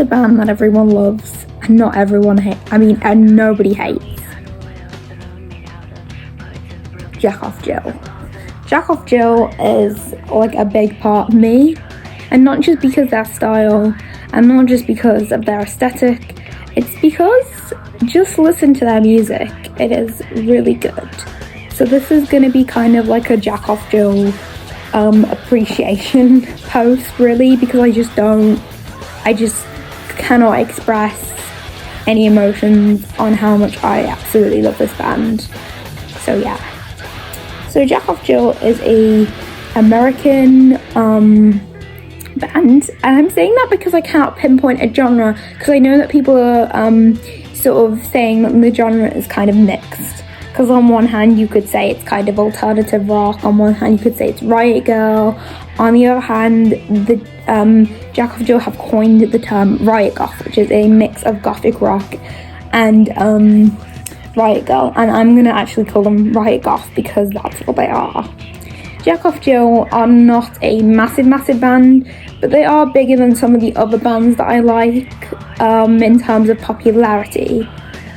band that everyone loves and not everyone hates. And nobody hates. Jack Off Jill. Jack Off Jill is like a big part of me, and not just because of their style and not just because of their aesthetic. It's because just listen to their music. It is really good. So this is going to be kind of like a Jack Off Jill appreciation post, really, because I just cannot express any emotions on how much I absolutely love this band. So yeah. So Jack Off Jill is a American band, and I'm saying that because I can't pinpoint a genre, because I know that people are sort of saying that the genre is kind of mixed. Because on one hand you could say it's kind of alternative rock, on one hand you could say it's Riot Girl, on the other hand the Jack Off Jill have coined the term Riot Goth, which is a mix of gothic rock and Riot Girl, and I'm gonna actually call them Riot Goth because that's what they are. Jack Off Jill are not a massive band, but they are bigger than some of the other bands that I like in terms of popularity.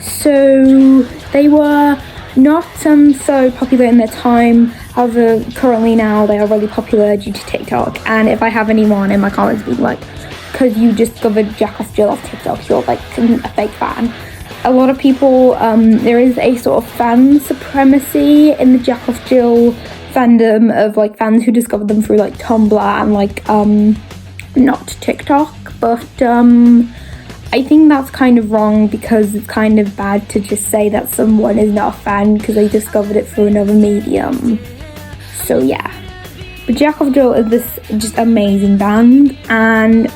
So they were not so popular in their time, however currently now they are really popular due to TikTok. And if I have anyone in my comments being like, because you discovered Jack Off Jill off TikTok, you're like a fake fan. A lot of people, there is a sort of fan supremacy in the Jack Off Jill fandom of like fans who discovered them through like Tumblr and like not TikTok, but I think that's kind of wrong, because it's kind of bad to just say that someone is not a fan because they discovered it through another medium. So yeah, but Jack Off Jill is this just amazing band, and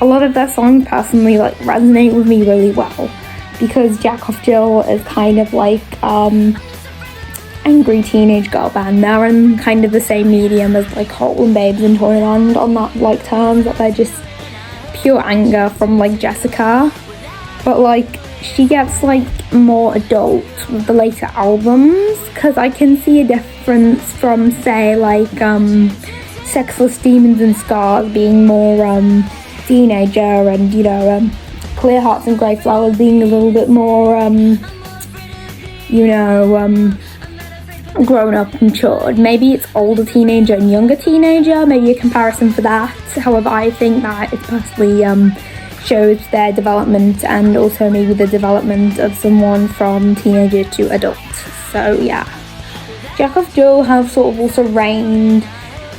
a lot of their songs personally like resonate with me really well, because Jack Off Jill is kind of like angry teenage girl band. They're in kind of the same medium as like Holland Babes and Toyland on that like terms, that they're just pure anger from like Jessica, but like she gets like more adult with the later albums, because I can see a difference from say like Sexless Demons and Scars being more teenager, and you know Clear Hearts and Grey Flowers being a little bit more grown up and matured. Maybe it's older teenager and younger teenager, maybe a comparison for that. However, I think that it personally shows their development, and also maybe the development of someone from teenager to adult. So yeah, Jack Off Jill have sort of also reigned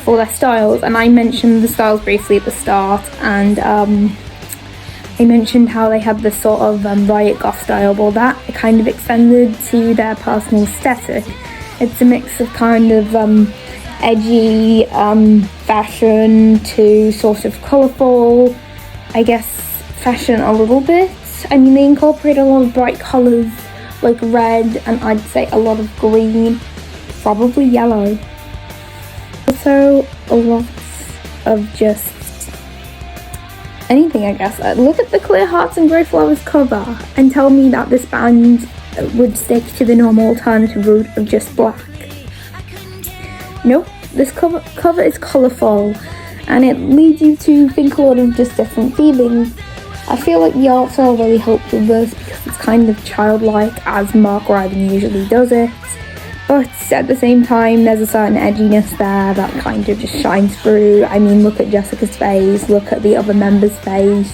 for their styles, and I mentioned the styles briefly at the start, and I mentioned how they had this sort of Riot Goth style. Well, that kind of extended to their personal aesthetic. It's a mix of kind of edgy fashion to sort of colourful, I guess, fashion a little bit. I mean, they incorporate a lot of bright colours like red, and I'd say a lot of green, probably yellow. Also a lot of just anything, I guess. Look at the Clear Hearts and Grey Flowers cover and tell me that this band would stick to the normal alternative route of just black. Nope, this cover is colourful, and it leads you to think a lot of just different feelings. I feel like the art style really helps with this, because it's kind of childlike, as Mark Ryden usually does it, but at the same time there's a certain edginess there that kind of just shines through. I mean, look at Jessica's face, look at the other members' face.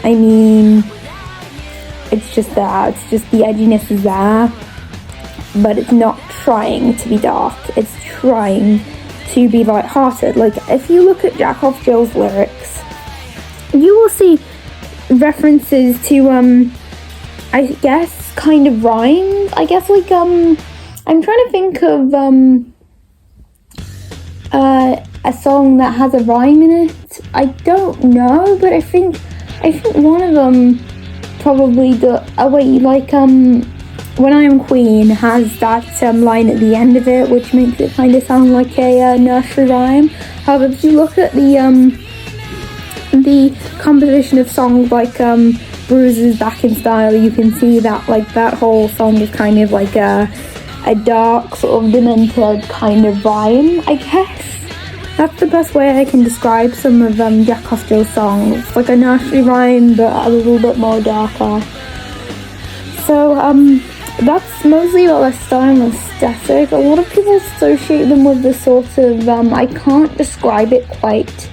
I mean, it's just there, it's just the edginess is there, but it's not trying to be dark, it's trying to be light-hearted. Like, if you look at Jack Off Jill's lyrics, you will see references to, I guess, kind of rhymes. I guess, like, I'm trying to think of, a song that has a rhyme in it. I don't know, but I think one of them probably When I Am Queen has that line at the end of it, which makes it kind of sound like a nursery rhyme. However, if you look at the composition of songs like Bruises Back in Style, you can see that like that whole song is kind of like a dark, sort of demented kind of rhyme, I guess. That's the best way I can describe some of Jack Off Jill's songs. It's like a nursery rhyme, but a little bit more darker. So that's mostly about their style and aesthetic. A lot of people associate them with the sort of I can't describe it quite.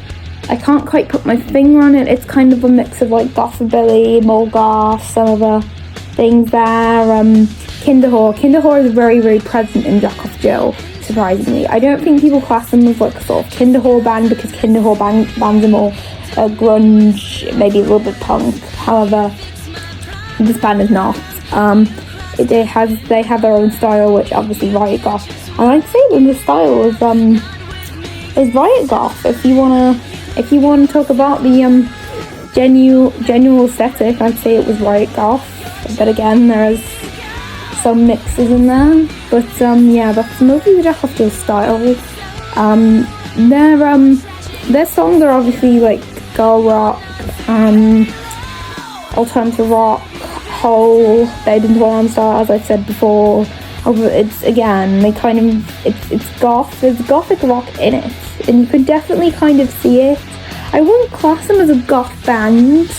I can't quite put my finger on it. It's kind of a mix of like gothabilly, more goth, some other things there. Kinderwhore is very, very present in Jack Off Jill, surprisingly. I don't think people class them as like a sort of Kinderwhore band, because Kinderwhore bands are more grunge, maybe a little bit punk. However, this band is not. They have their own style, which obviously Riot Goth. And I'd say that the style is Riot Goth. If you wanna talk about the genuine aesthetic, I'd say it was Riot Goth. But again, there is some mixes in there. But yeah, that's mostly the Jack Off Jill style. Their songs are obviously like girl rock, alternative rock, whole, Babe in One style, as I've said before. It's again, it's goth. There's gothic rock in it, and you could definitely kind of see it. I wouldn't class them as a goth band,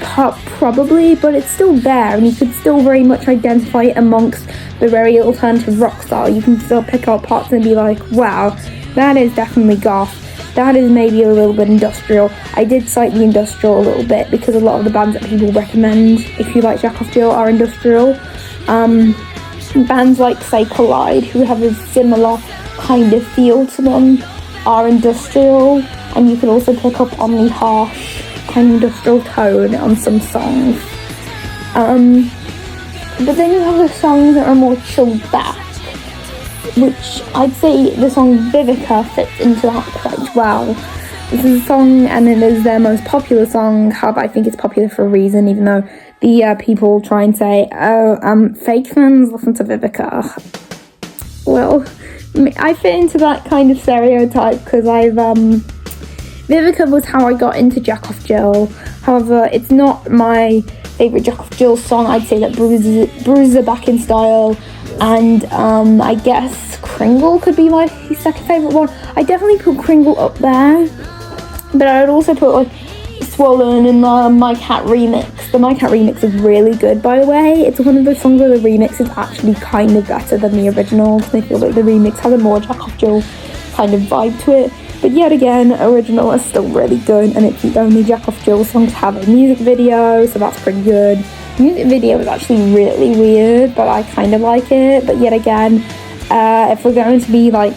probably, but it's still there, and you could still very much identify it amongst the very alternative rock style. You can still pick out parts and be like, wow, that is definitely goth. That is maybe a little bit industrial. I did cite the industrial a little bit because a lot of the bands that people recommend, if you like Jack Off Jill, are industrial. Bands like, say, Collide, who have a similar kind of feel to them, are industrial, and you can also pick up on the harsh kind of industrial tone on some songs. But then you have the songs that are more chilled back, which I'd say the song Vivica fits into that quite well. This is a song, and it is their most popular song. However, I think it's popular for a reason, even though the people try and say, fake fans listen to Vivica. Well, I fit into that kind of stereotype because Vivica was how I got into Jack Off Jill. However, it's not my favourite Jack Off Jill song. I'd say that Bruises Are Back in Style, and I guess Kringle could be my second favourite one. I definitely put Kringle up there, but I would also put like Swollen and the My Cat remix. The My Cat remix is really good, by the way. It's one of those songs where the remix is actually kind of better than the original, because I feel like the remix has a more Jack Off Jill kind of vibe to it. But yet again, original is still really good, and it's the only Jack Off Jill song to have a music video, so that's pretty good. The music video is actually really weird, but I kind of like it. But yet again, if we're going to be like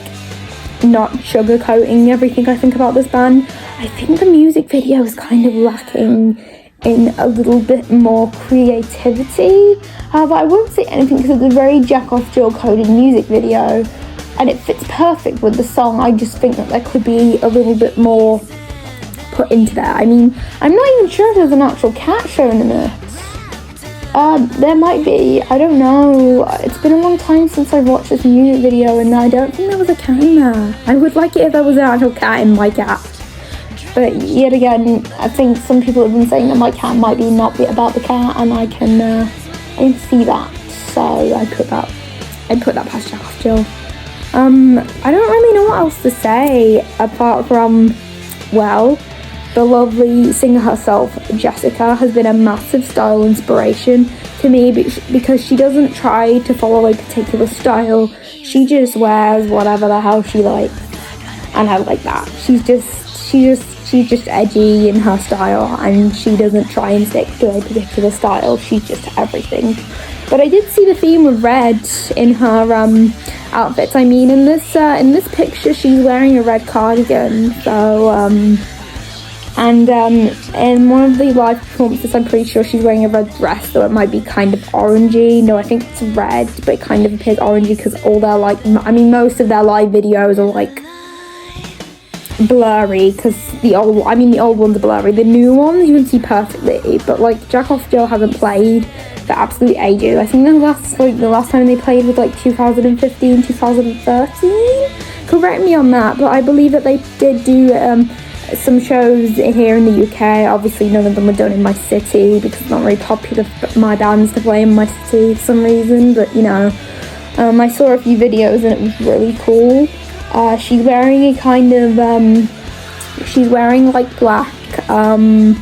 not sugarcoating everything I think about this band, I think the music video is kind of lacking in a little bit more creativity. But I won't say anything because it's a very Jack Off Jill coded music video, and it fits perfect with the song. I just think that there could be a little bit more put into there. I mean, I'm not even sure if there's an actual cat shown in it. There might be, I don't know. It's been a long time since I've watched this music video, and I don't think there was a cat in there. I would like it if there was an actual cat in My Cat. But yet again, I think some people have been saying that My Cat might be not be about the cat, and I can see that. So I put that past Jack Off Jill. I don't really know what else to say apart from, well, the lovely singer herself, Jessica, has been a massive style inspiration to me because she doesn't try to follow a particular style. She just wears whatever the hell she likes, and I like that. She's just edgy in her style, and she doesn't try and stick to a particular style. She's just everything. But I did see the theme of red in her outfits. I mean, in this picture, she's wearing a red cardigan. So, and in one of the live performances, I'm pretty sure she's wearing a red dress, so it might be kind of orangey. No, I think it's red, but it kind of appears orangey because all their most of their live videos are like blurry, because the old ones are blurry. The new ones you can see perfectly, but like Jack Off Jill hasn't played for absolute ages. I think the last time they played was like 2015, 2013. Correct me on that, but I believe that they did do some shows here in the UK. Obviously none of them were done in my city because it's not very popular for my bands to play in my city for some reason, but you know, I saw a few videos and it was really cool. She's wearing a kind of, she's wearing like black, no,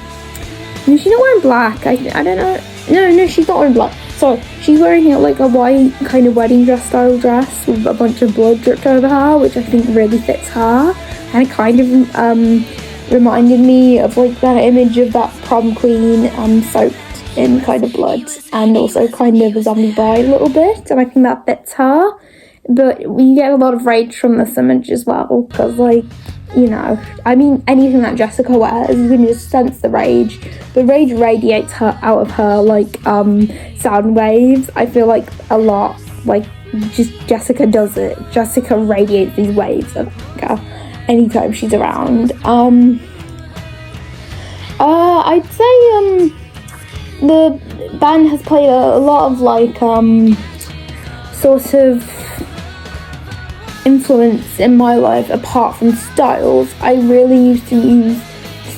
she's not wearing black, I don't know, no, she's not wearing black, sorry, she's wearing like a white kind of wedding dress style dress with a bunch of blood dripped over her, which I think really fits her, and it kind of reminded me of like that image of that prom queen soaked in kind of blood, and also kind of a zombie bride a little bit, and I think that fits her. But we get a lot of rage from this image as well, because like, you know, I mean, anything that Jessica wears, you can just sense the rage. The rage radiates her out of her like sound waves. I feel like a lot, like just Jessica does it. Jessica radiates these waves of her anytime she's around. I'd say the band has played a lot of like sort of influence in my life apart from styles. I really used to use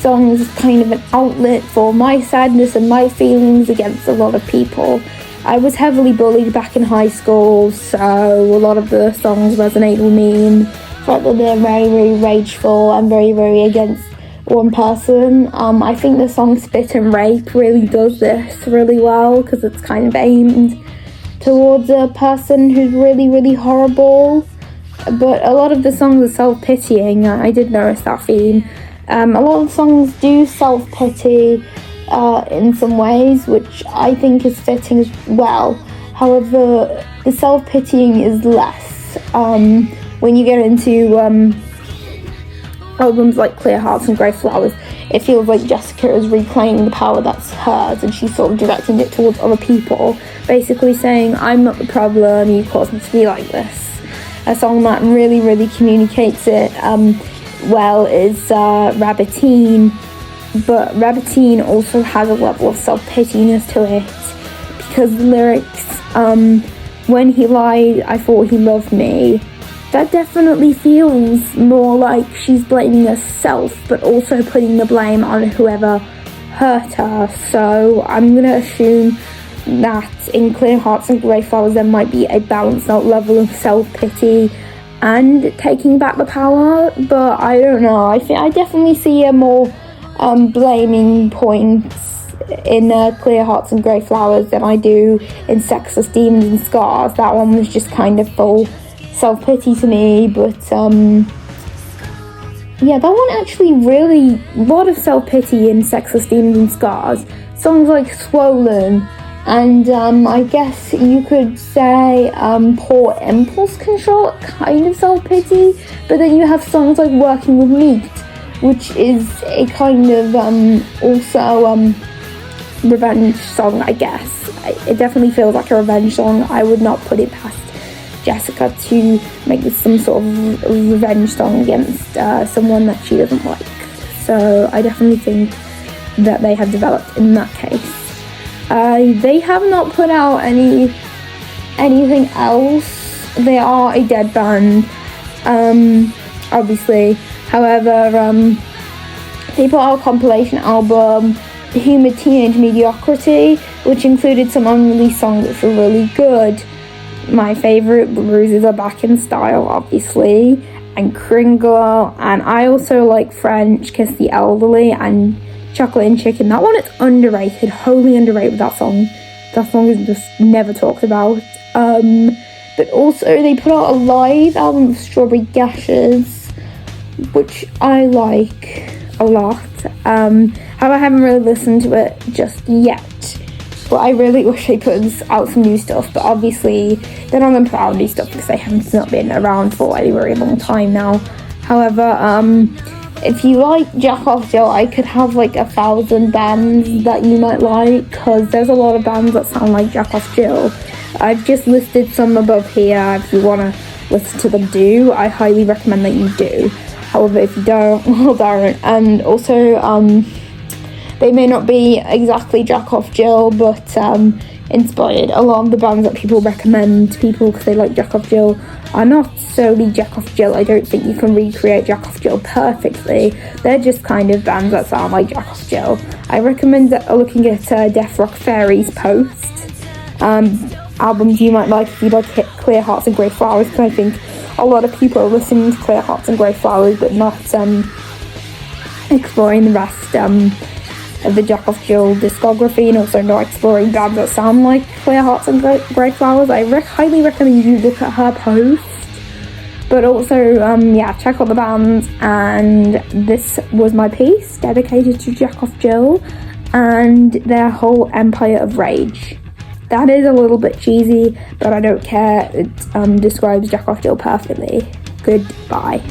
songs as kind of an outlet for my sadness and my feelings against a lot of people. I was heavily bullied back in high school, so a lot of the songs resonate with me, and the fact that they're very, very rageful and very, very against one person. I think the song Spit and Rape really does this really well, because it's kind of aimed towards a person who's really, really horrible. But a lot of the songs are self-pitying. I did notice that theme. A lot of songs do self-pity in some ways, which I think is fitting as well. However, the self-pitying is less when you get into albums like Clear Hearts and Grey Flowers. It feels like Jessica is reclaiming the power that's hers, and she's sort of directing it towards other people, basically saying, I'm not the problem, you caused me to be like this. A song that really, really communicates it well is Rabiteen, but Rabiteen also has a level of self-pityness to it, because the lyrics, when he lied, I thought he loved me, that definitely feels more like she's blaming herself, but also putting the blame on whoever hurt her. So I'm going to assume that in Clear Hearts and Grey Flowers there might be a balanced out level of self-pity and taking back the power, but I don't know. I definitely see a more blaming points in Clear Hearts and Grey Flowers than I do in Sexless Demons and Scars. That one was just kind of full self-pity to me, but yeah, that one actually really, a lot of self-pity in Sexless Demons and Scars. Songs like Swollen, and I guess you could say Poor Impulse Control, kind of self-pity, but then you have songs like Working With Meat, which is a kind of also revenge song, I guess. It definitely feels like a revenge song. I would not put it past Jessica to make this some sort of revenge song against someone that she doesn't like. So I definitely think that they have developed in that case. They have not put out anything else. They are a dead band, obviously. However, they put out a compilation album, Humid Teenage Mediocrity, which included some unreleased songs which were really good. My favourite, Bruises Are Back in Style, obviously, and Kringle, and I also like French, Kiss the Elderly, and Chocolate and Chicken. That one is underrated, wholly underrated, that song. That song is just never talked about. But also they put out a live album of Strawberry Gashes, which I like a lot. However, I haven't really listened to it just yet, but I really wish they put out some new stuff. But obviously they're not going to put out new stuff because they haven't not been around for a very long time now. However, if you like Jack Off Jill, I could have like 1,000 bands that you might like, because there's a lot of bands that sound like Jack Off Jill. I've just listed some above here. If you want to listen to them, do. I highly recommend that you do. However, if you don't, well, don't. And also, they may not be exactly Jack Off Jill, but inspired. A lot of the bands that people recommend to people because they like Jack Off Jill are not solely Jack Off Jill. I don't think you can recreate Jack Off Jill perfectly. They're just kind of bands that sound like Jack Off Jill. I recommend looking at Death Rock Fairy's post. Albums you might like if you like Clear Hearts and Grey Flowers, because I think a lot of people are listening to Clear Hearts and Grey Flowers, but not exploring the rest of the Jack of Jill discography, and also not exploring bands that sound like Clear Hearts and Grey Flowers. I highly recommend you look at her post. But also, yeah, check out the bands, and this was my piece dedicated to Jack of Jill and their whole Empire of Rage. That is a little bit cheesy, but I don't care. It describes Jack of Jill perfectly. Goodbye.